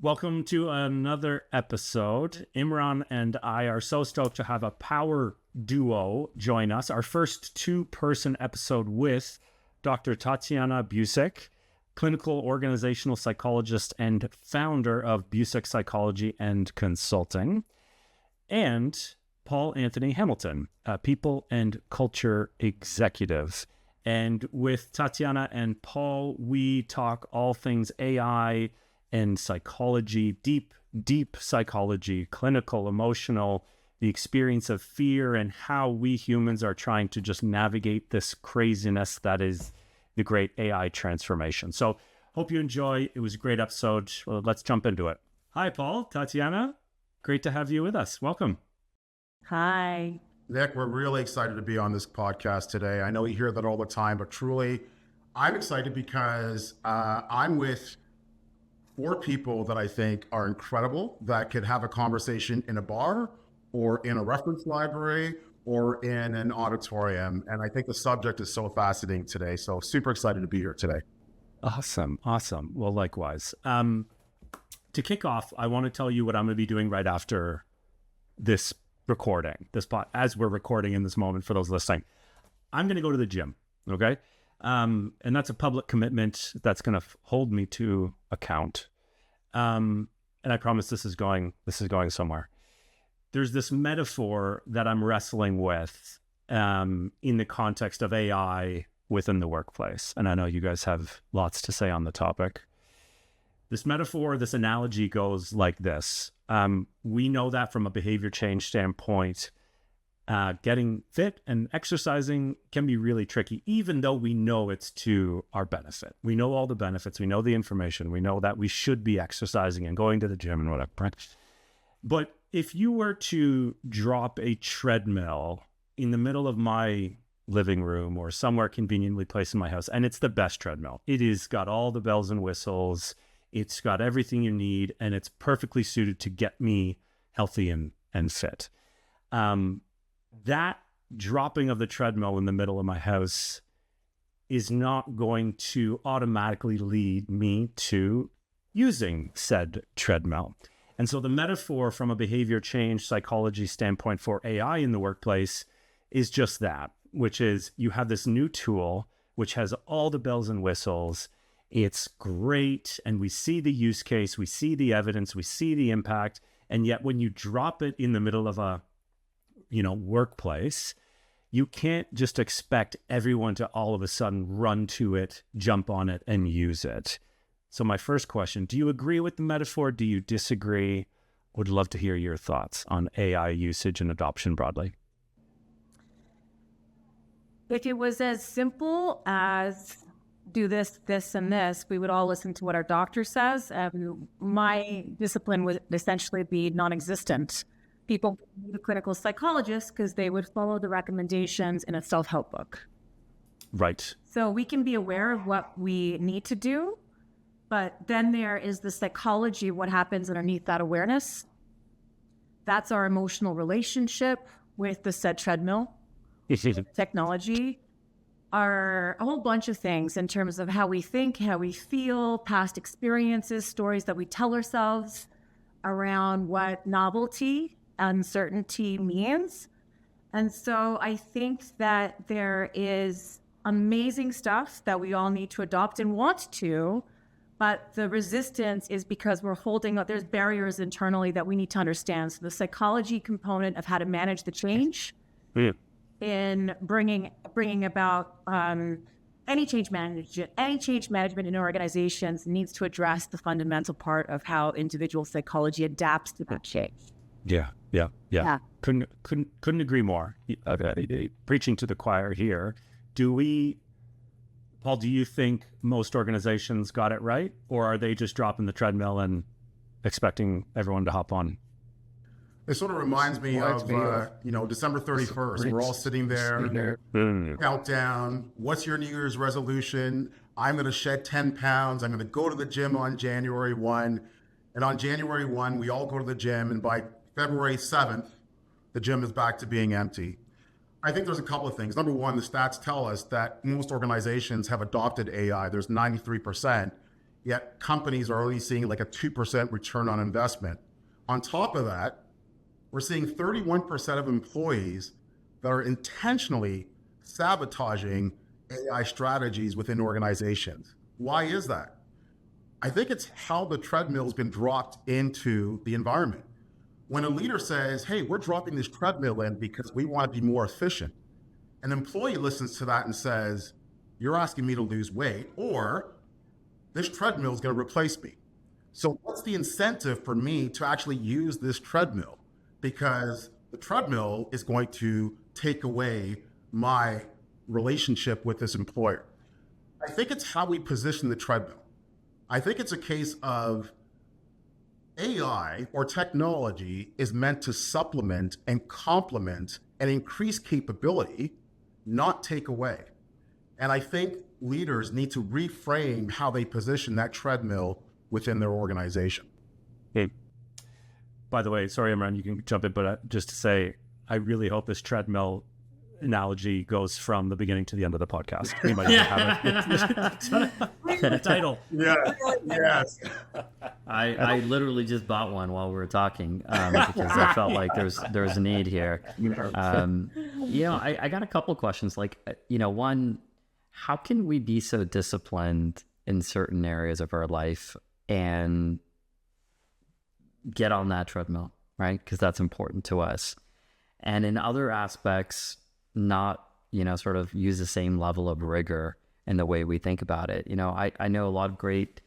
Welcome to another episode. Imran and I are so stoked to have a power duo join us. Our first two-person episode with Dr. Tatijana Busic, clinical organizational psychologist and founder of Busic Psychology and Consulting, and Paul Anthony Hamilton, a people and culture executive. And with Tatijana and Paul, we talk all things AI and psychology, deep psychology, clinical, emotional, the experience of fear, and how we humans are trying to just navigate this craziness that is the great AI transformation. So hope you enjoy. It was a great episode. Well, let's jump into it. Hi, Paul, Tatijana. Great to have you with us. Welcome. Hi. Nick, we're really excited to be on this podcast today. I know you hear that all the time, but truly, I'm excited because I'm with four people that I think are incredible, that could have a conversation in a bar or in a reference library or in an auditorium. And I think the subject is so fascinating today. So super excited to be here today. Awesome. Well, likewise. To kick off, I want to tell you what I'm going to be doing right after this recording, as we're recording in this moment for those listening. I'm going to go to the gym, okay? And that's a public commitment that's going to hold me to account. And I promise this is going somewhere. There's this metaphor that I'm wrestling with in the context of AI within the workplace. And I know you guys have lots to say on the topic. This metaphor, this analogy goes like this. We know that from a behavior change standpoint, getting fit and exercising can be really tricky, even though we know it's to our benefit. We know all the benefits. We know the information. We know that we should be exercising and going to the gym and whatever. But if you were to drop a treadmill in the middle of my living room or somewhere conveniently placed in my house, and it's the best treadmill, it is got all the bells and whistles, it's got everything you need, and it's perfectly suited to get me healthy and fit. That dropping of the treadmill in the middle of my house is not going to automatically lead me to using said treadmill. And so the metaphor from a behavior change psychology standpoint for AI in the workplace is just that, which is you have this new tool which has all the bells and whistles. It's great, and we see the use case, we see the evidence, we see the impact, and yet when you drop it in the middle of a workplace, you can't just expect everyone to all of a sudden run to it, jump on it, and use it. So my first question, do you agree with the metaphor? Do you disagree? Would love to hear your thoughts on AI usage and adoption broadly. If it was as simple as do this, this, and this, we would all listen to what our doctor says. My discipline would essentially be non-existent. People would be a clinical psychologist because they would follow the recommendations in a self-help book. Right. So we can be aware of what we need to do, but then there is the psychology of what happens underneath that awareness. That's our emotional relationship with the said treadmill. Technology are a whole bunch of things in terms of how we think, how we feel, past experiences, stories that we tell ourselves around what novelty, uncertainty means. And so I think that there is amazing stuff that we all need to adopt and want to, but the resistance is because we're holding up, there's barriers internally that we need to understand. So the psychology component of how to manage the change in bringing about any change management in organizations needs to address the fundamental part of how individual psychology adapts to that change. Yeah. Couldn't agree more. Preaching to the choir here. Paul, do you think most organizations got it right, or are they just dropping the treadmill and expecting everyone to hop on? It sort of reminds me of, December 31st. We're all sitting there, countdown. What's your New Year's resolution? I'm going to shed 10 pounds. I'm going to go to the gym on January 1. And on January 1, we all go to the gym. And by February 7th, the gym is back to being empty. I think there's a couple of things. Number one, the stats tell us that most organizations have adopted AI. There's 93%. yet companies are only seeing like a 2% return on investment. On top of that, we're seeing 31% of employees that are intentionally sabotaging AI strategies within organizations. Why is that? I think it's how the treadmill's been dropped into the environment. When a leader says, hey, we're dropping this treadmill in because we want to be more efficient, an employee listens to that and says, you're asking me to lose weight, or this treadmill is going to replace me. So what's the incentive for me to actually use this treadmill? Because the treadmill is going to take away my relationship with this employer. I think it's how we position the treadmill. I think it's a case of AI or technology is meant to supplement and complement and increase capability, not take away. And I think leaders need to reframe how they position that treadmill within their organization. Hey, by the way, sorry, Imran, you can jump in, but just to say, I really hope this treadmill analogy goes from the beginning to the end of the podcast. We might have a title. Yeah. Yes. I literally just bought one while we were talking because I felt like there's a need here. I got a couple of questions. Like, one, how can we be so disciplined in certain areas of our life and get on that treadmill, right? Because that's important to us. And in other aspects, not, sort of use the same level of rigor in the way we think about it. I know a lot of great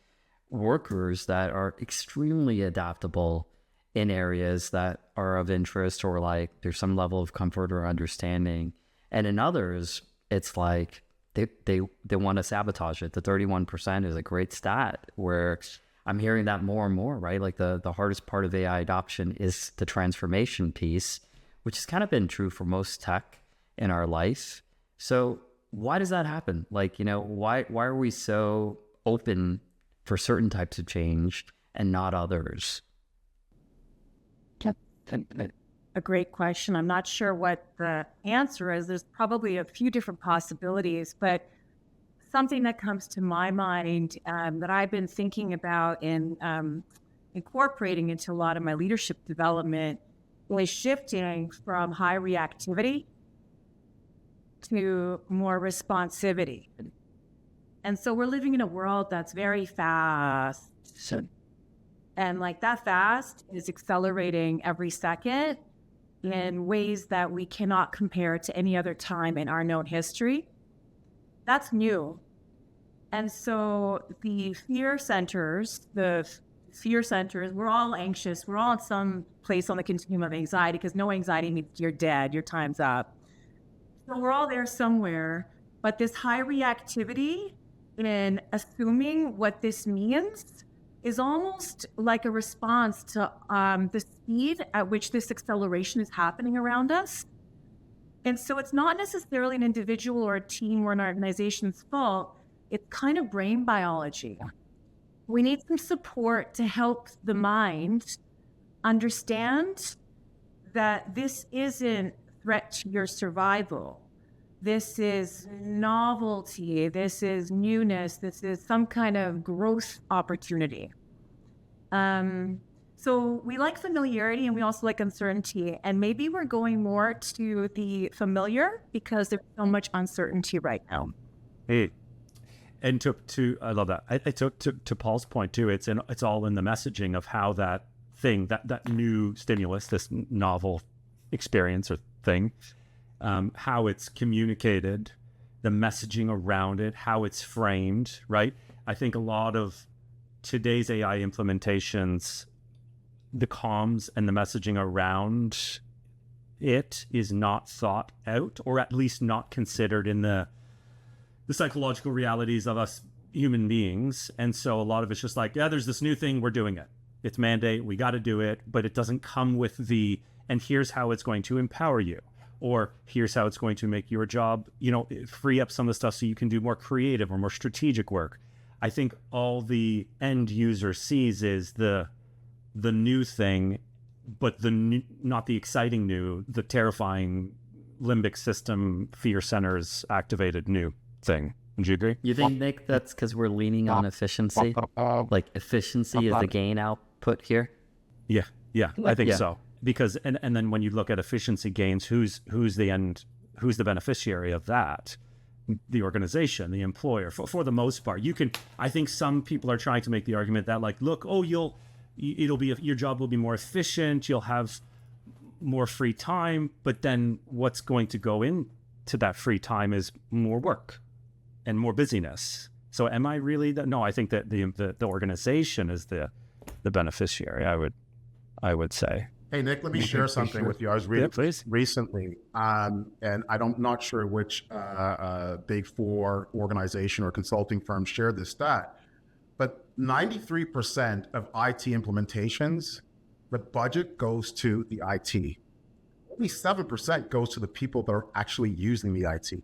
workers that are extremely adaptable in areas that are of interest, or like there's some level of comfort or understanding. And in others, it's like they want to sabotage it. The 31% is a great stat where I'm hearing that more and more, right? Like the hardest part of AI adoption is the transformation piece, which has kind of been true for most tech in our life. So why does that happen? Like, why are we so open for certain types of change and not others? A great question. I'm not sure what the answer is. There's probably a few different possibilities, but something that comes to my mind that I've been thinking about and incorporating into a lot of my leadership development is shifting from high reactivity to more responsivity. And so we're living in a world that's very fast. And like that fast is accelerating every second in ways that we cannot compare to any other time in our known history. That's new. And so the fear centers, we're all anxious. We're all in some place on the continuum of anxiety, because no anxiety means you're dead, your time's up. So we're all there somewhere. But this high reactivity in assuming what this means is almost like a response to the speed at which this acceleration is happening around us. And so it's not necessarily an individual or a team or an organization's fault. It's kind of brain biology. We need some support to help the mind understand that this isn't threat to your survival. This is novelty. This is newness. This is some kind of growth opportunity. So we like familiarity and we also like uncertainty. And maybe we're going more to the familiar because there's so much uncertainty right now. Hey, and to I love that. I took to Paul's point too. It's all in the messaging of how that thing, that new stimulus, this novel experience or thing, how it's communicated, the messaging around it, how it's framed, right? I think a lot of today's AI implementations, the comms and the messaging around it is not thought out, or at least not considered in the psychological realities of us human beings. And so a lot of it's just like, yeah, there's this new thing, we're doing it. It's mandate, we got to do it, but it doesn't come with and here's how it's going to empower you. Or here's how it's going to make your job, free up some of the stuff so you can do more creative or more strategic work. I think all the end user sees is the new thing, but not the exciting new, the terrifying limbic system fear centers activated new thing, Would you agree? You think, Nick, that's because we're leaning on efficiency? Like efficiency is the gain output here? Yeah, I think Yeah. so. Because and then when you look at efficiency gains, who's the beneficiary of that? The organization, the employer. For the most part, I think some people are trying to make the argument that like, look, your job will be more efficient, you'll have more free time, but then what's going to go into that free time is more work and more busyness. So am I really no, I think that the organization is the beneficiary, I would say. Hey, Nick, let me share something with you. I was reading please. recently, and I'm not sure which Big Four organization or consulting firm shared this stat, but 93% of IT implementations, the budget goes to the IT. Only 7% goes to the people that are actually using the IT.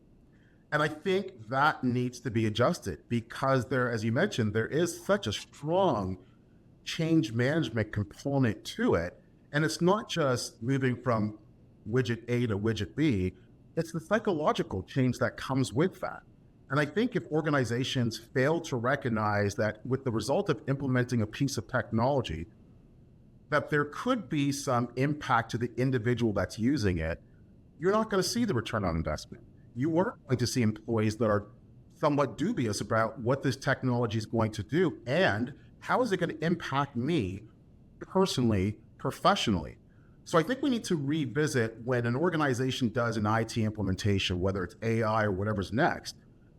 And I think that needs to be adjusted because there, as you mentioned, there is such a strong change management component to it. And it's not just moving from widget A to widget B, it's the psychological change that comes with that. And I think if organizations fail to recognize that with the result of implementing a piece of technology, that there could be some impact to the individual that's using it, you're not going to see the return on investment. You are going to see employees that are somewhat dubious about what this technology is going to do and how is it going to impact me personally, professionally. So I think we need to revisit when an organization does an IT implementation, whether it's AI or whatever's next,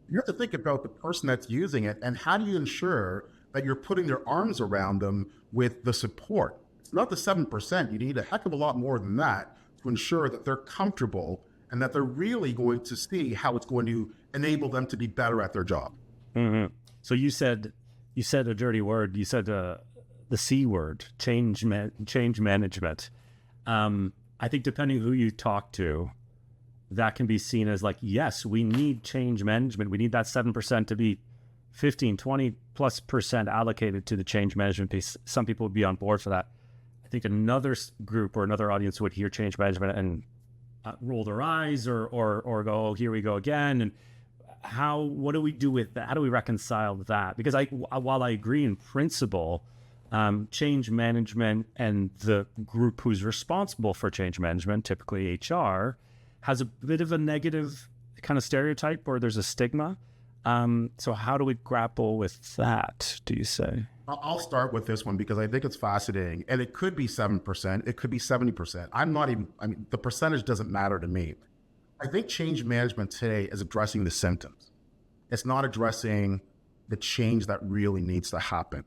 you have to think about the person that's using it and how do you ensure that you're putting their arms around them with the support. It's not the 7%. You need a heck of a lot more than that to ensure that they're comfortable and that they're really going to see how it's going to enable them to be better at their job. Mm-hmm. So you said a dirty word. You said the C word, change management. I think depending who you talk to, that can be seen as like, yes, we need change management. We need that 7% to be 15, 20+% allocated to the change management piece. Some people would be on board for that. I think another group or another audience would hear change management and roll their eyes or go, oh, here we go again. And what do we do with that? How do we reconcile that? Because while I agree in principle, change management and the group who's responsible for change management, typically HR, has a bit of a negative kind of stereotype or there's a stigma. So how do we grapple with that, do you say? I'll start with this one because I think it's fascinating. And it could be 7%, it could be 70%. The percentage doesn't matter to me. I think change management today is addressing the symptoms. It's not addressing the change that really needs to happen.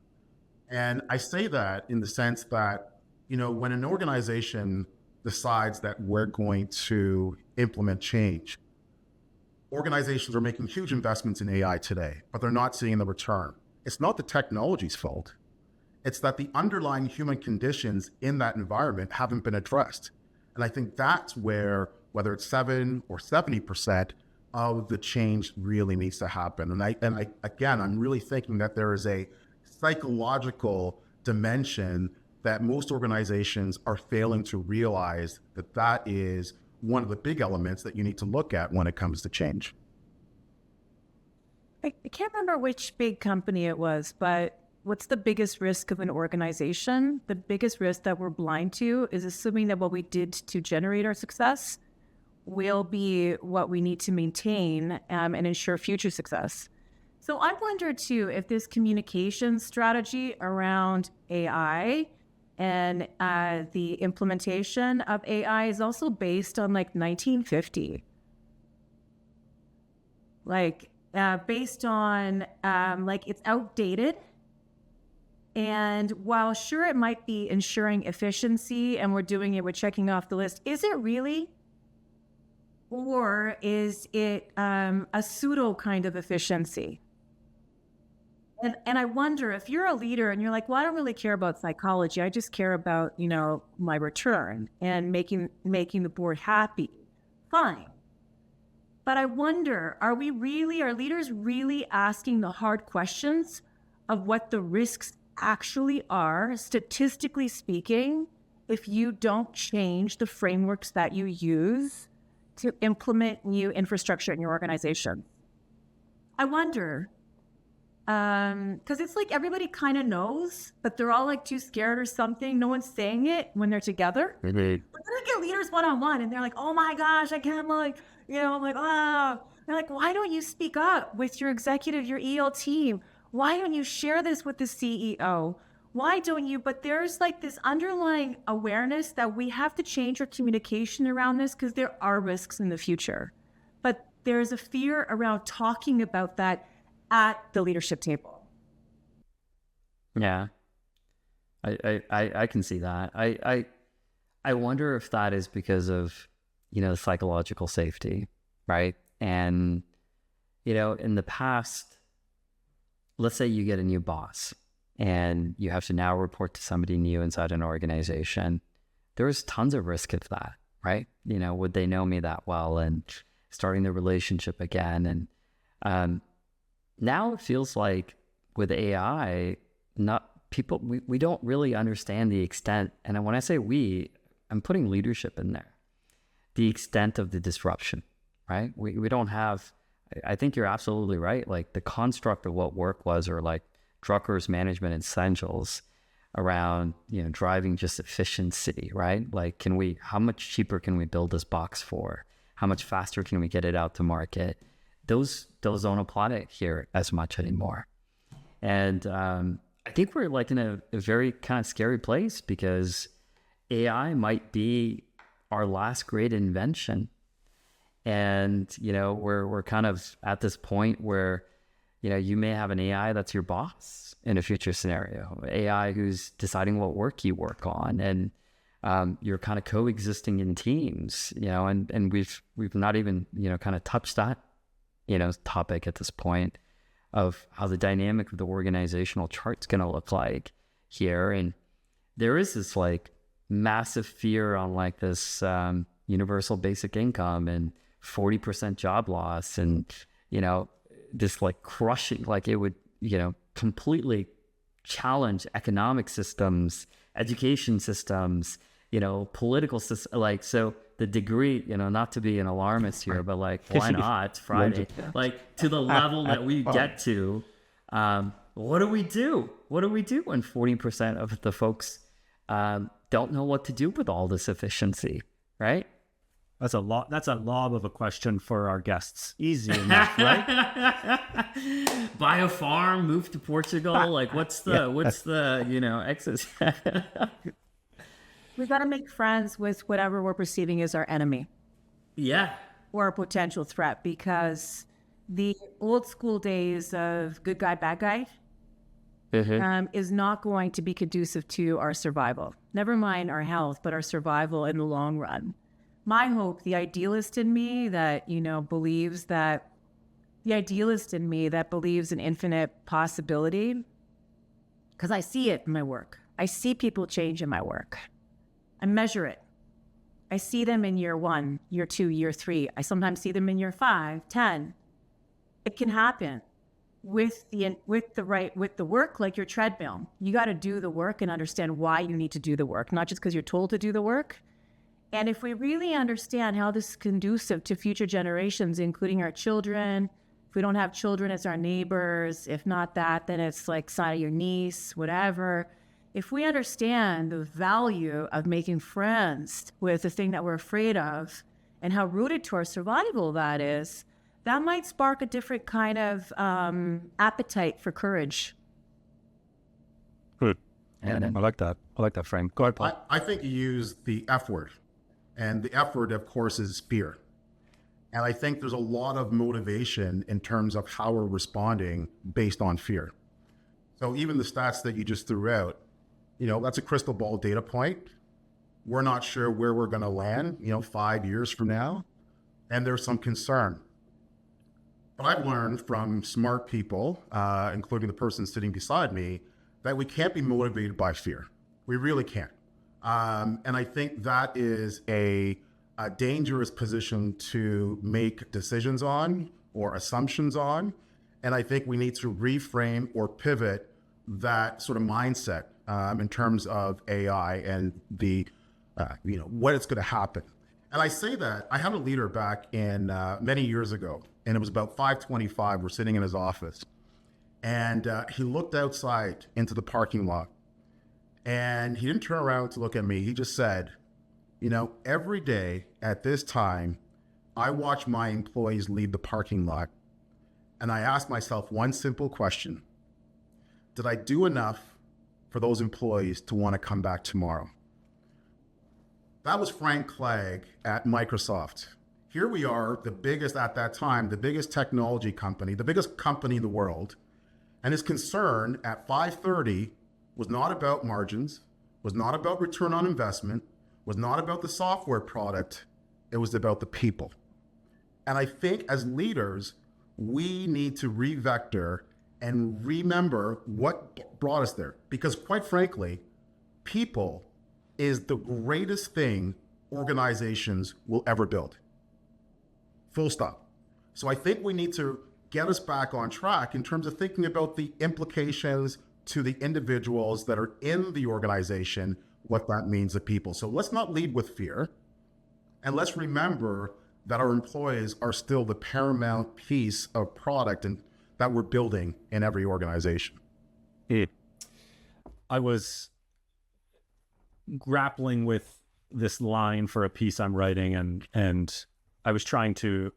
And I say that in the sense that, when an organization decides that we're going to implement change, organizations are making huge investments in AI today, but they're not seeing the return. It's not the technology's fault. It's that the underlying human conditions in that environment haven't been addressed. And I think that's where, whether it's 7 or 70% of the change really needs to happen. And I'm really thinking that there is a psychological dimension that most organizations are failing to realize that is one of the big elements that you need to look at when it comes to change. I can't remember which big company it was, but what's the biggest risk of an organization? The biggest risk that we're blind to is assuming that what we did to generate our success will be what we need to maintain and ensure future success. So I wonder too if this communication strategy around AI and the implementation of AI is also based on like 1950. Based on it's outdated. And while sure it might be ensuring efficiency and we're doing it, we're checking off the list, is it really? Or is it a pseudo kind of efficiency? And I wonder if you're a leader and you're like, well, I don't really care about psychology. I just care about, my return and making the board happy. Fine. But I wonder, are leaders really asking the hard questions of what the risks actually are, statistically speaking, if you don't change the frameworks that you use to implement new infrastructure in your organization? I wonder, because it's like everybody kind of knows, but they're all like too scared or something. No one's saying it when they're together. But then I get leaders one-on-one and they're like, oh my gosh, I can't I'm like, ah. They're like, why don't you speak up with your executive, your EL team? Why don't you share this with the CEO? Why don't you? But there's like this underlying awareness that we have to change our communication around this because there are risks in the future. But there's a fear around talking about that at the leadership table. Yeah, I can see that. I wonder if that is because of, the psychological safety, right? And, in the past, let's say you get a new boss and you have to now report to somebody new inside an organization. There's tons of risk of that, right? Would they know me that well, and starting the relationship again? And now it feels like with AI, we don't really understand the extent. And when I say we, I'm putting leadership in there, the extent of the disruption, right? We don't have, I think you're absolutely right. Like the construct of what work was, or like Drucker's management essentials around, driving just efficiency, right? Like, how much cheaper can we build this box for? How much faster can we get it out to market? Those don't apply here as much anymore. And I think we're like in a very kind of scary place, because AI might be our last great invention. And, we're kind of at this point where, you may have an AI that's your boss in a future scenario, AI who's deciding what work you work on, and you're kind of coexisting in teams, and we've not even, kind of touched that, topic at this point of how the dynamic of the organizational chart's going to look like here. And there is this like massive fear on like this universal basic income and 40% job loss, and this like crushing, like it would completely challenge economic systems, education systems, political system. Like, so the degree, not to be an alarmist here, but like, why not? It's Friday. Like, to the level that we get to, what do we do? What do we do when 40% of the folks don't know what to do with all this efficiency, right? That's a lob of a question for our guests. Easy enough, right? Buy a farm, move to Portugal. Like, what's the exit? We've got to make friends with whatever we're perceiving as our enemy. Yeah. Or a potential threat, because the old school days of good guy, bad guy is not going to be conducive to our survival. Never mind our health, but our survival in the long run. My hope, the idealist in me that, believes in infinite possibility, because I see it in my work. I see people change in my work. I measure it. I see them in year 1, year 2, year 3. I sometimes see them in year 5, 10. It can happen with the work, like your treadmill. You got to do the work and understand why you need to do the work, not just because you're told to do the work. And if we really understand how this is conducive to future generations, including our children, if we don't have children, it's our neighbors. If not that, then it's like son of your niece, whatever. If we understand the value of making friends with the thing that we're afraid of and how rooted to our survival that is, that might spark a different kind of appetite for courage. Good. I like that. I like that frame. Go ahead, Paul. I think you use the F word. And the F word, of course, is fear. And I think there's a lot of motivation in terms of how we're responding based on fear. So even the stats that you just threw out, that's a crystal ball data point. We're not sure where we're going to land, 5 years from now. And there's some concern. But I've learned from smart people, including the person sitting beside me, that we can't be motivated by fear. We really can't. And I think that is a dangerous position to make decisions on or assumptions on. And I think we need to reframe or pivot that sort of mindset in terms of AI and the, what it's going to happen. And I say that, I had a leader back in many years ago, and it was about 5:25. We're sitting in his office, and he looked outside into the parking lot, and he didn't turn around to look at me. He just said, every day at this time, I watch my employees leave the parking lot, and I ask myself one simple question: did I do enough for those employees to want to come back tomorrow? That was Frank Clegg at Microsoft. Here we are, the biggest at that time, the biggest technology company, the biggest company in the world. And his concern at 5:30 was not about margins, was not about return on investment, was not about the software product. It was about the people. And I think as leaders, we need to re-vector and remember what brought us there. Because quite frankly, people is the greatest thing organizations will ever build. Full stop. So I think we need to get us back on track in terms of thinking about the implications to the individuals that are in the organization, what that means to people. So let's not lead with fear. And let's remember that our employees are still the paramount piece of product and that we're building in every organization. I was grappling with this line for a piece I'm writing, and I was trying to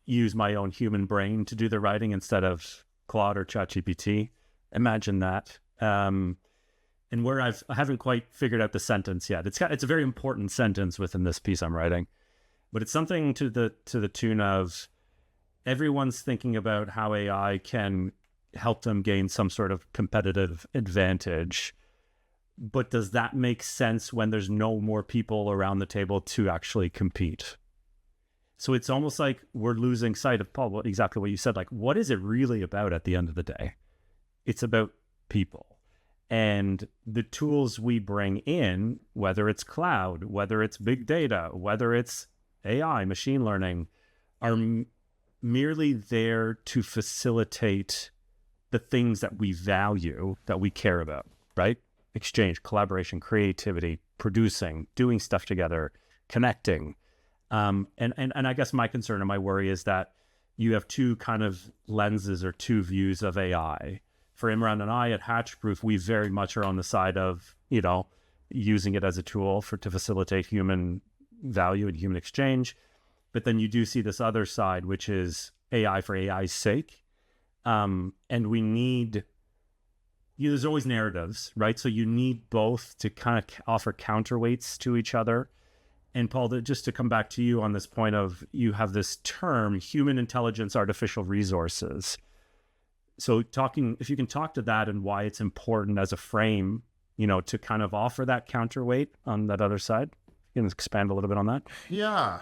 use my own human brain to do the writing instead of Claude or ChatGPT. Imagine that. And where I haven't quite figured out the sentence yet. It's a very important sentence within this piece I'm writing, but it's something to the tune of everyone's thinking about how AI can help them gain some sort of competitive advantage. But does that make sense when there's no more people around the table to actually compete? So it's almost like we're losing sight of, Paul, exactly what you said. Like, what is it really about at the end of the day? It's about people. And the tools we bring in, whether it's cloud, whether it's big data, whether it's AI, machine learning, are merely there to facilitate the things that we value, that we care about, right? Exchange, collaboration, creativity, producing, doing stuff together, connecting. And I guess my concern and my worry is that you have two kind of lenses or two views of AI. For Imran and I at Hatchproof, we very much are on the side of, using it as a tool to facilitate human value and human exchange. But then you do see this other side, which is AI for AI's sake. And we need... there's always narratives, right? So you need both to kind of offer counterweights to each other. And Paul, just to come back to you on this point of, you have this term, human intelligence, artificial resources. So if you can talk to that and why it's important as a frame, to kind of offer that counterweight on that other side. You can expand a little bit on that. Yeah,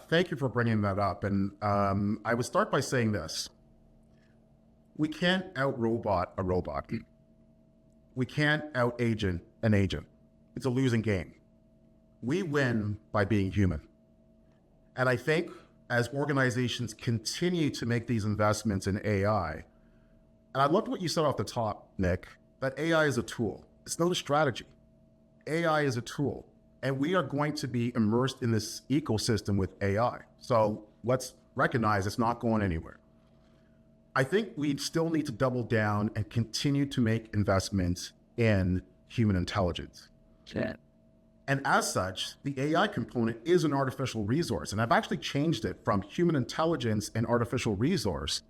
thank you for bringing that up. And I would start by saying this. We can't out-robot a robot. We can't out-agent an agent. It's a losing game. We win by being human. And I think as organizations continue to make these investments in AI, and I loved what you said off the top, Nick, that AI is a tool. It's not a strategy. AI is a tool. And we are going to be immersed in this ecosystem with AI. So let's recognize it's not going anywhere. I think we still need to double down and continue to make investments in human intelligence. Yeah. And as such, the AI component is an artificial resource. And I've actually changed it from human intelligence and artificial resource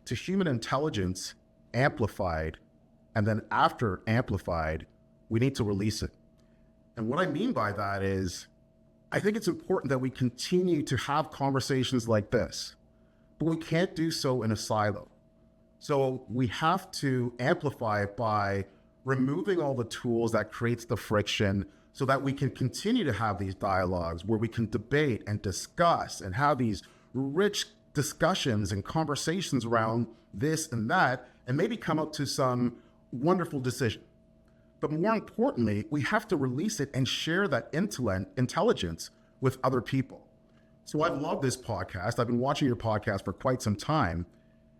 to human intelligence amplified. And then after amplified, we need to release it. And what I mean by that is, I think it's important that we continue to have conversations like this, but we can't do so in a silo. So we have to amplify it by removing all the tools that creates the friction so that we can continue to have these dialogues where we can debate and discuss and have these rich discussions and conversations around this and that, and maybe come up to some wonderful decision. But more importantly, we have to release it and share that intelligence with other people. So I've loved this podcast. I've been watching your podcast for quite some time.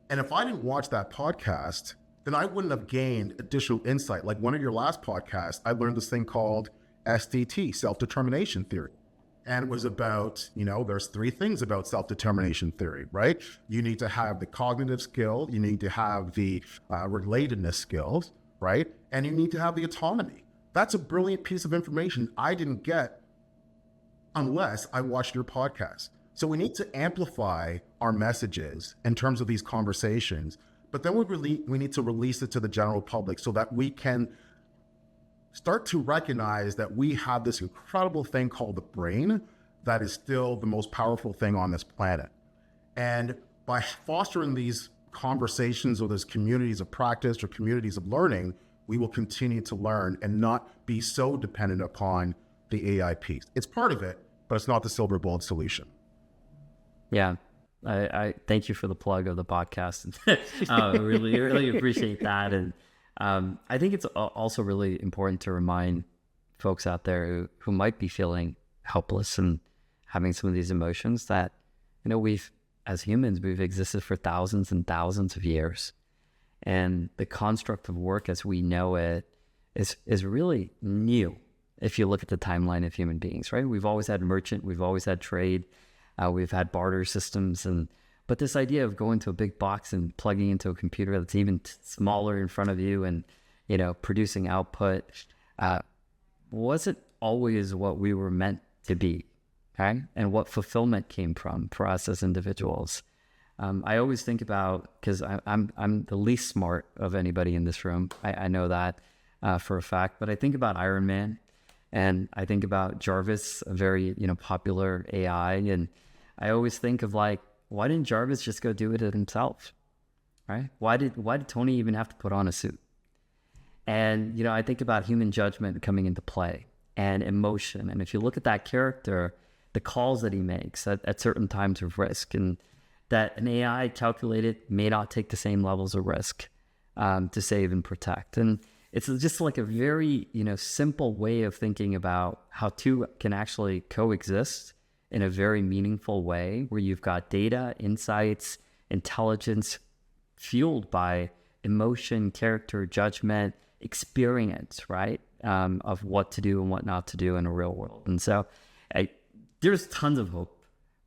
And if I didn't watch that podcast, then I wouldn't have gained additional insight. Like one of your last podcasts, I learned this thing called SDT, self-determination theory. And it was about, there's three things about self-determination theory, right? You need to have the cognitive skill, you need to have the relatedness skills, right? And you need to have the autonomy. That's a brilliant piece of information I didn't get unless I watched your podcast. So we need to amplify our messages in terms of these conversations, but then we need to release it to the general public so that we can start to recognize that we have this incredible thing called the brain that is still the most powerful thing on this planet. And by fostering these conversations or those communities of practice or communities of learning, we will continue to learn and not be so dependent upon the AI piece. It's part of it, but it's not the silver bullet solution. Yeah. I thank you for the plug of the podcast. Really appreciate that. And I think it's also really important to remind folks out there who might be feeling helpless and having some of these emotions that, as humans, we've existed for thousands and thousands of years. And the construct of work as we know it is really new. If you look at the timeline of human beings, right? We've always had merchant, we've always had trade, we've had barter systems, but this idea of going to a big box and plugging into a computer that's even smaller in front of you and, producing output, wasn't always what we were meant to be, okay? And what fulfillment came from for us as individuals. I always think about, because I'm the least smart of anybody in this room. I know that for a fact, but I think about Iron Man, and I think about Jarvis, a very popular AI, and I always think of why didn't Jarvis just go do it himself, right? Why did Tony even have to put on a suit? And I think about human judgment coming into play and emotion, and if you look at that character, the calls that he makes at certain times of risk, and that an AI calculated may not take the same levels of risk to save and protect. And it's just like a very, simple way of thinking about how two can actually coexist in a very meaningful way, where you've got data, insights, intelligence fueled by emotion, character, judgment, experience, right? Of what to do and what not to do in a real world. And so there's tons of hope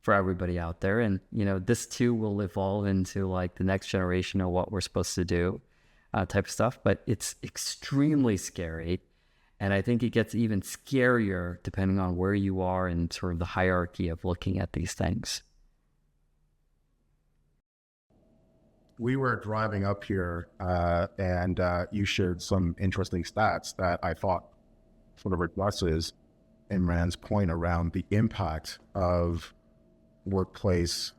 for everybody out there. And, this too will evolve into like the next generation of what we're supposed to do. Type of stuff, but it's extremely scary. And I think it gets even scarier depending on where you are in sort of the hierarchy of looking at these things. We were driving up here and you shared some interesting stats that I thought sort of addresses Imran's point around the impact of workplace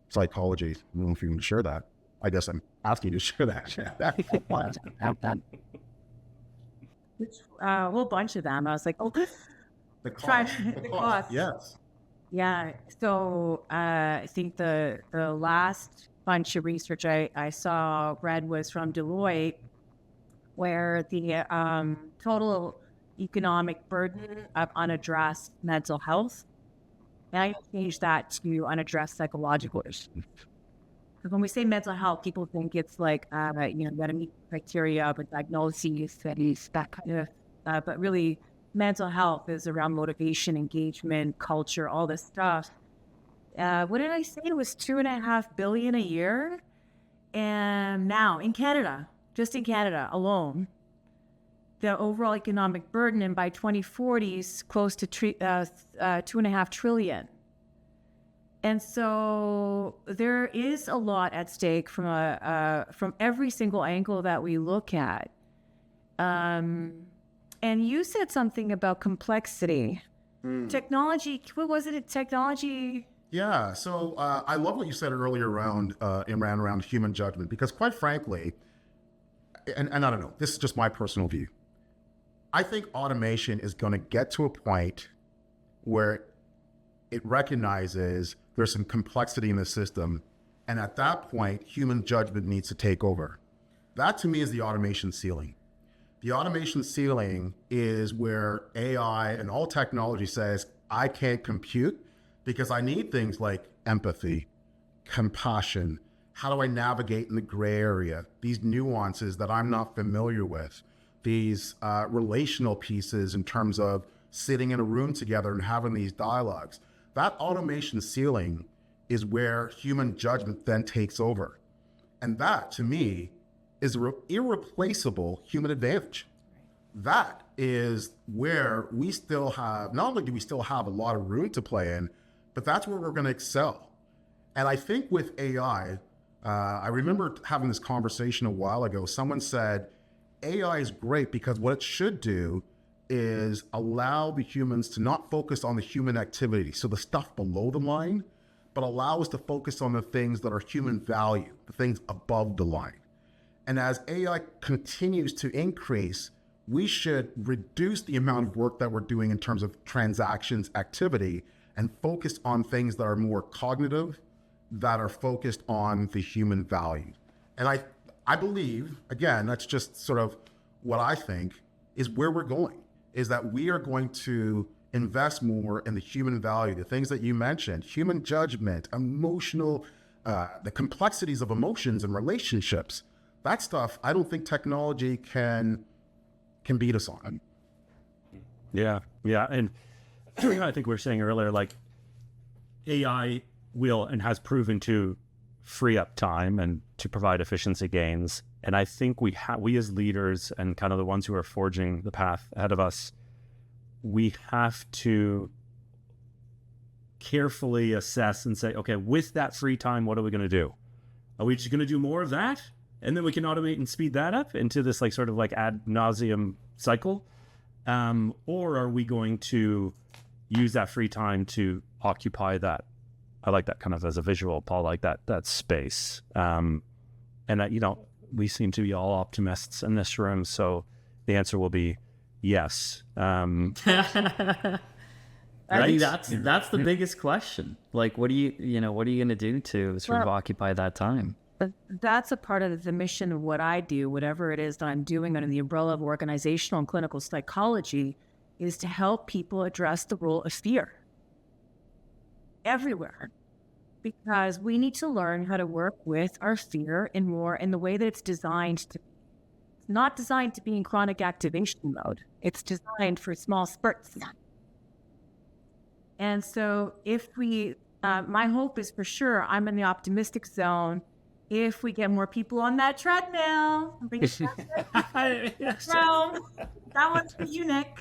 psychology. I don't know if you can share that. I guess I'm asking you to share that. A whole bunch of them. I was like, The cost. cost. Yes. Yeah. So I think the last bunch of research I read was from Deloitte, where the total economic burden of unaddressed mental health, and I changed that to unaddressed psychological issues. Because when we say mental health, people think it's like, you got to meet criteria, but diagnoses, studies, that kind of, but really mental health is around motivation, engagement, culture, all this stuff. What did I say? It was $2.5 billion a year. And now in Canada, just in Canada alone, the overall economic burden, and by 2040 is close to $2.5 trillion. And so there is a lot at stake from every single angle that we look at. And you said something about complexity. Technology, what was it? Technology? Yeah. So I love what you said earlier around Imran, around human judgment, because quite frankly, and I don't know, this is just my personal view. I think automation is going to get to a point where it recognizes there's some complexity in the system. And at that point, human judgment needs to take over. That to me is the automation ceiling. The automation ceiling is where AI and all technology says, I can't compute because I need things like empathy, compassion. How do I navigate in the gray area? These nuances that I'm not familiar with, these relational pieces in terms of sitting in a room together and having these dialogues. That automation ceiling is where human judgment then takes over. And that, to me, is an irreplaceable human advantage. That is where we still have, not only do we still have a lot of room to play in, but that's where we're going to excel. And I think with AI, I remember having this conversation a while ago. Someone said, AI is great because what it should do is allow the humans to not focus on the human activity, so the stuff below the line, but allow us to focus on the things that are human value, the things above the line. And as AI continues to increase, we should reduce the amount of work that we're doing in terms of transactions activity and focus on things that are more cognitive, that are focused on the human value. And I believe, again, that's just sort of what I think is where we're going, is that we are going to invest more in the human value, the things that you mentioned, human judgment, emotional, the complexities of emotions and relationships. That stuff, I don't think technology can beat us on. Yeah. And I think we were saying earlier, like AI will and has proven to free up time and to provide efficiency gains. And I think we as leaders and kind of the ones who are forging the path ahead of us, we have to carefully assess and say, okay, with that free time, what are we going to do? Are we just going to do more of that? And then we can automate and speed that up into this like sort of like ad nauseum cycle? Or are we going to use that free time to occupy that? I like that kind of as a visual, Paul, like that space. And we seem to be all optimists in this room. So the answer will be yes. I think that's the biggest question. Like, what are you going to do to sort of occupy that time? But that's a part of the mission of what I do, whatever it is that I'm doing under the umbrella of organizational and clinical psychology, is to help people address the role of fear everywhere. Because we need to learn how to work with our fear in the way that it's designed to be. It's not designed to be in chronic activation mode. It's designed for small spurts. And so if we, my hope is for sure, I'm in the optimistic zone. If we get more people on that treadmill, that one's for you, Nick.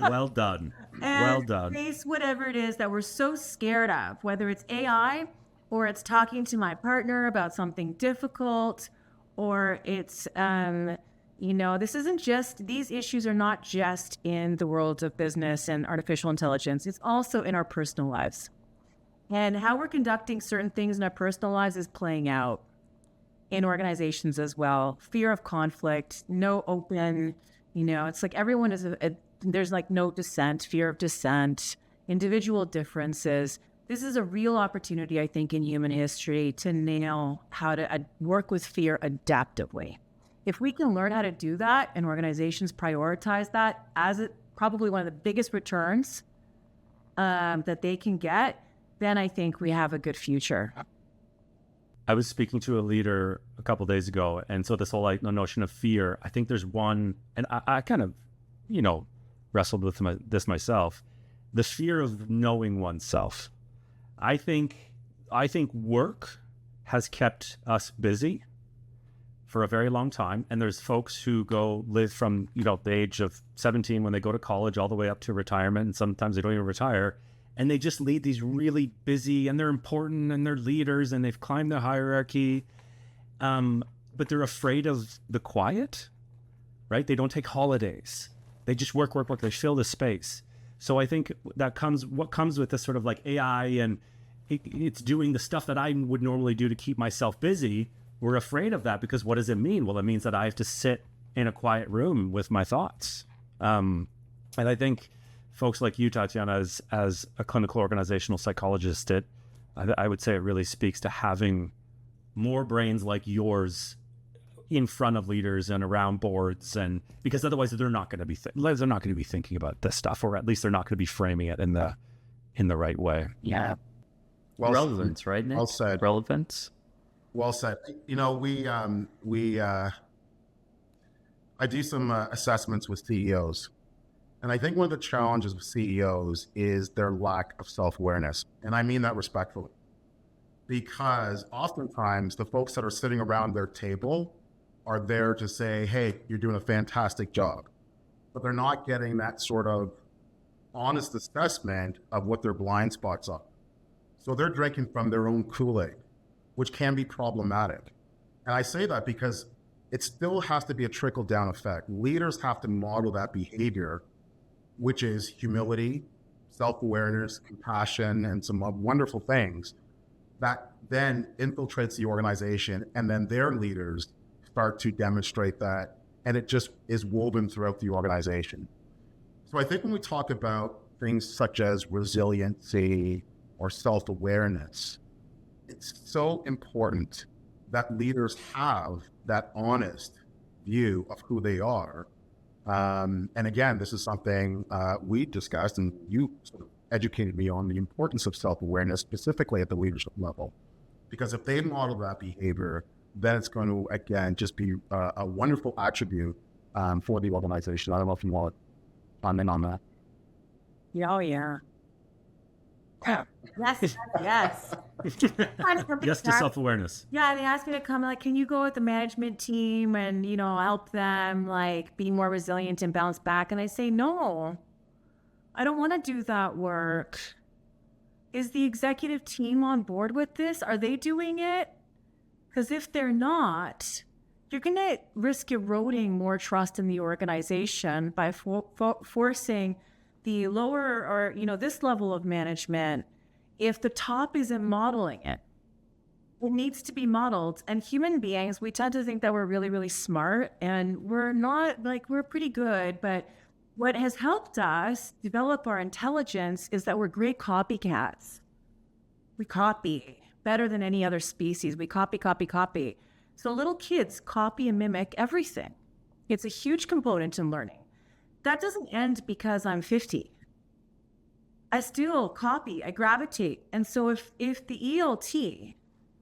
Well done. Well done. Face whatever it is that we're so scared of, whether it's AI or it's talking to my partner about something difficult, or it's, this isn't just, these issues are not just in the world of business and artificial intelligence. It's also in our personal lives. And how we're conducting certain things in our personal lives is playing out in organizations as well. Fear of conflict, no open, it's like everyone is, there's like no dissent, fear of dissent, individual differences. This is a real opportunity, I think, in human history to nail how to work with fear adaptively. If we can learn how to do that and organizations prioritize that as probably one of the biggest returns that they can get, then I think we have a good future. I was speaking to a leader a couple of days ago, and so this whole notion of fear, I think there's one, and I kind of, wrestled with this myself, the fear of knowing oneself. I think work has kept us busy for a very long time, and there's folks who live from the age of 17 when they go to college all the way up to retirement, and sometimes they don't even retire. And they just lead these really busy, and they're important, and they're leaders, and they've climbed the hierarchy. But they're afraid of the quiet, right? They don't take holidays. They just work. They fill the space. So I think what comes with this sort of like AI, and it's doing the stuff that I would normally do to keep myself busy. We're afraid of that because what does it mean? Well, it means that I have to sit in a quiet room with my thoughts. And I think folks like you, Tatijana, as a clinical organizational psychologist, I would say it really speaks to having more brains like yours in front of leaders and around boards, and because otherwise they're not going to be thinking about this stuff, or at least they're not going to be framing it in the right way. Yeah. Relevance, right, Nick? Well said. Relevance. Well said. I do some assessments with CEOs. And I think one of the challenges of CEOs is their lack of self-awareness. And I mean that respectfully, because oftentimes the folks that are sitting around their table are there to say, hey, you're doing a fantastic job. But they're not getting that sort of honest assessment of what their blind spots are. So they're drinking from their own Kool-Aid, which can be problematic. And I say that because it still has to be a trickle-down effect. Leaders have to model that behavior, which is humility, self-awareness, compassion, and some wonderful things that then infiltrates the organization, and then their leaders start to demonstrate that, and it just is woven throughout the organization. So I think when we talk about things such as resiliency or self-awareness, it's so important that leaders have that honest view of who they are. And again, this is something we discussed, and you sort of educated me on the importance of self-awareness, specifically at the leadership level. Because if they model that behavior, then it's going to, again, just be a wonderful attribute for the organization. I don't know if you want to comment on that. Oh, yeah. Yes, yes. Yes to self-awareness. Yeah, they asked me to come, like, can you go with the management team and, help them, like, be more resilient and bounce back? And I say, no, I don't want to do that work. Is the executive team on board with this? Are they doing it? Because if they're not, you're going to risk eroding more trust in the organization by forcing the lower or, this level of management. If the top isn't modeling it, it needs to be modeled. And human beings, we tend to think that we're really, really smart, and we're not. Like, we're pretty good. But what has helped us develop our intelligence is that we're great copycats. We copy better than any other species. We copy. So little kids copy and mimic everything. It's a huge component in learning. That doesn't end because I'm 50. I still copy, I gravitate. And so if the ELT,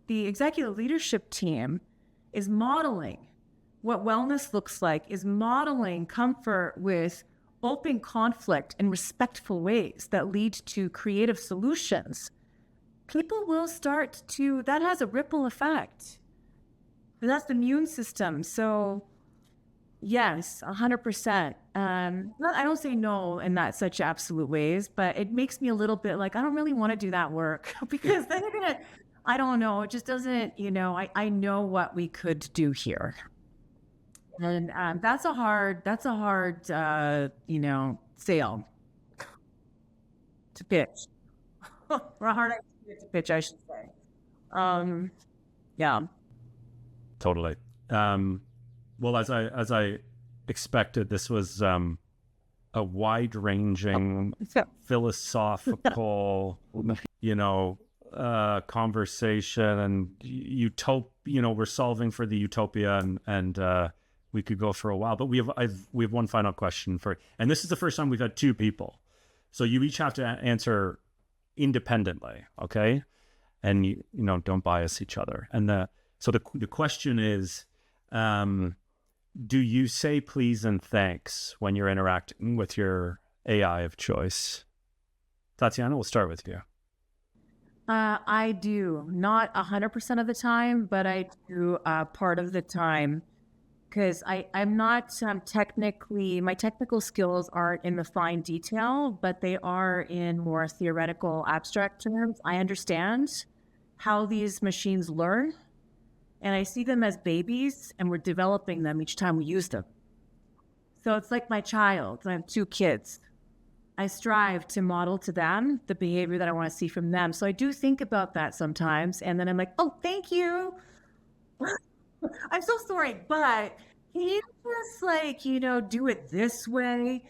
the executive leadership team, is modeling what wellness looks like, is modeling comfort with open conflict in respectful ways that lead to creative solutions, people will start to, that has a ripple effect. That's the immune system. So yes, 100%. I don't say no in that such absolute ways, but it makes me a little bit like, I don't really want to do that work because then you're going to, I don't know. It just doesn't, I know what we could do here. And that's a hard, sale to pitch or a hard idea to pitch, I should say. Yeah. Totally. Well, as I expected, this was a wide-ranging, philosophical, conversation, and we're solving for the utopia, and we could go for a while. But we have one final question and this is the first time we've had two people, so you each have to answer independently, okay? And you don't bias each other. And so the question is, do you say please and thanks when you're interacting with your AI of choice? Tatijana, we'll start with you. I do. Not 100% of the time, but I do part of the time. Because I'm not technically, my technical skills aren't in the fine detail, but they are in more theoretical, abstract terms. I understand how these machines learn, and I see them as babies, and we're developing them each time we use them. So it's like my child. I have two kids. I strive to model to them the behavior that I want to see from them. So I do think about that sometimes, and then I'm like, oh, thank you. I'm so sorry, but can you just do it this way?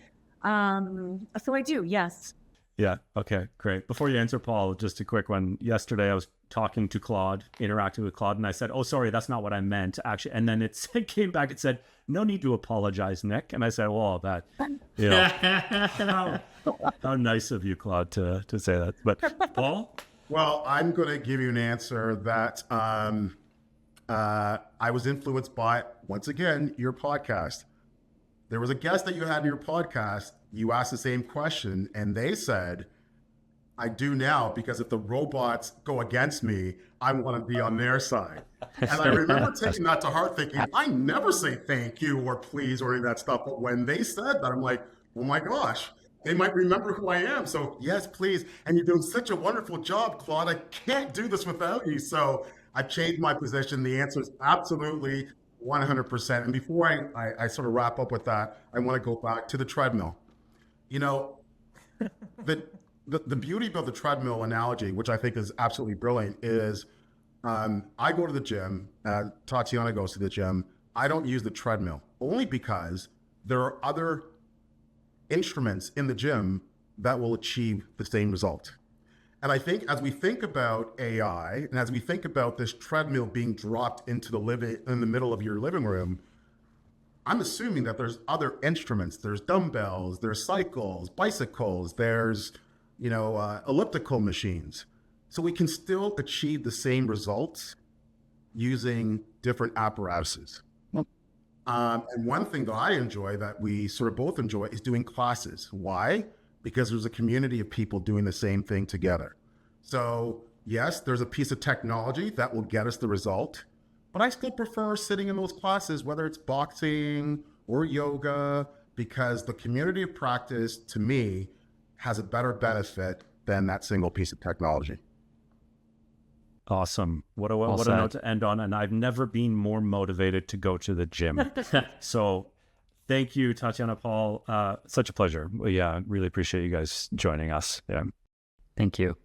So I do, yes. Yeah. Okay, great. Before you answer, Paul, just a quick one. Yesterday, I was talking to Claude, interacting with Claude, and I said, oh, sorry, that's not what I meant, actually. And then it came back, it said, no need to apologize, Nick. And I said, well, that, how nice of you, Claude, to say that. But Paul? Well, I'm going to give you an answer that I was influenced by, once again, your podcast. there was a guest that you had in your podcast, you asked the same question, and they said, I do now, because if the robots go against me, I want to be on their side. And I remember taking that to heart, thinking, I never say thank you or please or any of that stuff. But when they said that, I'm like, oh my gosh, they might remember who I am. So yes, please. And you're doing such a wonderful job, Claude. I can't do this without you. So I've changed my position. The answer is absolutely 100%. And before I sort of wrap up with that, I want to go back to the treadmill. You know, the beauty about the treadmill analogy, which I think is absolutely brilliant, is I go to the gym, Tatijana goes to the gym. I don't use the treadmill, only because there are other instruments in the gym that will achieve the same result. And I think as we think about AI, and as we think about this treadmill being dropped into in the middle of your living room, I'm assuming that there's other instruments. There's dumbbells, there's cycles, bicycles, there's elliptical machines. So we can still achieve the same results using different apparatuses. And one thing that I enjoy, that we sort of both enjoy, is doing classes. Why? Because there's a community of people doing the same thing together. So yes, there's a piece of technology that will get us the result, but I still prefer sitting in those classes, whether it's boxing or yoga, because the community of practice, to me, has a better benefit than that single piece of technology. Awesome. What a note to end on. And I've never been more motivated to go to the gym. So thank you, Tatijana, Paul. Such a pleasure. Yeah, really appreciate you guys joining us. Yeah. Thank you.